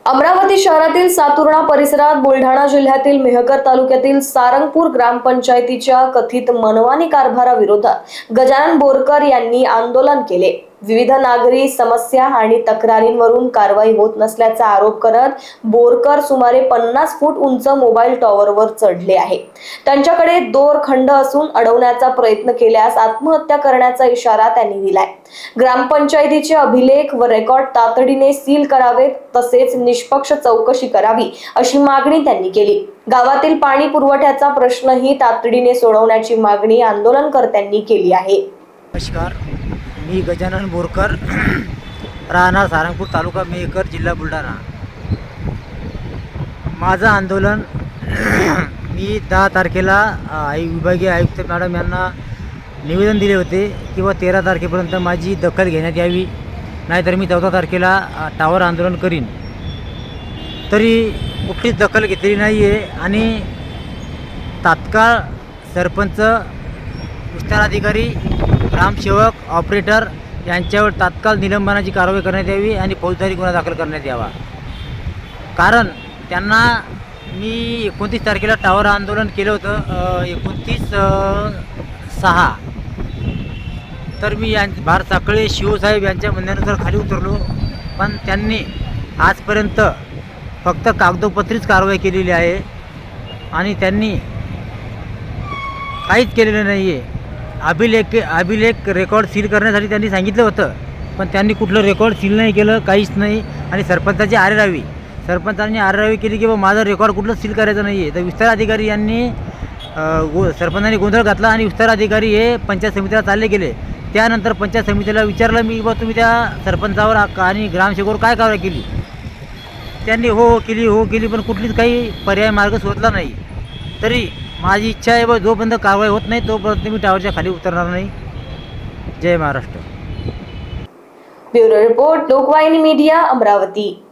अमरावती शहरातील सातुर्णा परिसरात बुलढाणा जिल्ह्यातील मेहकर तालुक्यातील सारंगपूर ग्रामपंचायतीच्या कथित मनमानी कारभाराविरोधात गजानन बोरकर यांनी आंदोलन केले। विविध नागरी समस्या आणि तक्रारींवरून कारवाई होत नसल्याचा आरोप करत बोरकर सुमारे 50 फूट उंच मोबाईल टॉवरवर चढले आहे। त्यांच्याकडे दोरखंड असून अडवण्याचा प्रयत्न केल्यास आत्महत्या करण्याचा इशारा त्यांनी दिलाय। ग्रामपंचायतीचे अभिलेख व रेकॉर्ड तातडीने सील करावेत, तसेच निष्पक्ष चौकशी करावी अशी मागणी त्यांनी केली। गावातील पाणी पुरवठ्याचा प्रश्नही तातडीने सोडवण्याची मागणी आंदोलनकर्त्यांनी केली आहे। नमस्कार, मी गजानन बोरकर, राहणार सारंगपूर, तालुका मेहकर, जिल्हा बुलढाणा। माझं आंदोलन मी 10 तारखेला विभागीय आयुक्त मॅडम यांना निवेदन दिले होते किंवा 13 तारखेपर्यंत माझी दखल घेण्यात यावी, नाहीतर मी 14 तारखेला टावर आंदोलन करीन। तरी कुठलीच दखल घेतलेली नाही आहे आणि तात्काळ सरपंच, विस्तार अधिकारी, ग्रामसेवक, ऑपरेटर यांच्यावर तात्काळ निलंबनाची कारवाई करण्यात यावी आणि फौजदारी गुन्हा दाखल करण्यात यावा। कारण त्यांना मी 29 तारखेला टावर आंदोलन केलं होतं, 29/6। तर मी भारत साखळे शिवसाहेब यांच्या म्हणण्यानुसार खाली उतरलो, पण त्यांनी आजपर्यंत फक्त कागदोपत्रीच कारवाई केलेली आहे आणि त्यांनी काहीच केलेलं नाही आहे। अभिलेख रेकॉर्ड सील करण्यासाठी त्यांनी सांगितलं होतं, पण त्यांनी कुठलं रेकॉर्ड सील नाही केलं, काहीच नाही। आणि सरपंचांनी आरेरावी केली की माझं रेकॉर्ड कुठलं सील करायचं नाही आहे। तर विस्तार अधिकारी यांनी सरपंचांनी गोंधळ घातला आणि विस्तार अधिकारी हे पंचायत समितीला चालले गेले। त्यानंतर पंचायत समितीला विचारलं मी, तुम्ही त्या सरपंचावर आणि ग्रामसेवकावर काय कारवाई केली? त्यांनी हो केली, पण कुठलीच काही पर्याय मार्ग शोधला नाही। तरी माझी इच्छा आहे जोपर्यंत कारवाई होत नाही तोपर्यंत मी टावरच्या खाली उतरणार नाही। जय Maharashtra. Bureau report, Lokvahini media, Amravati.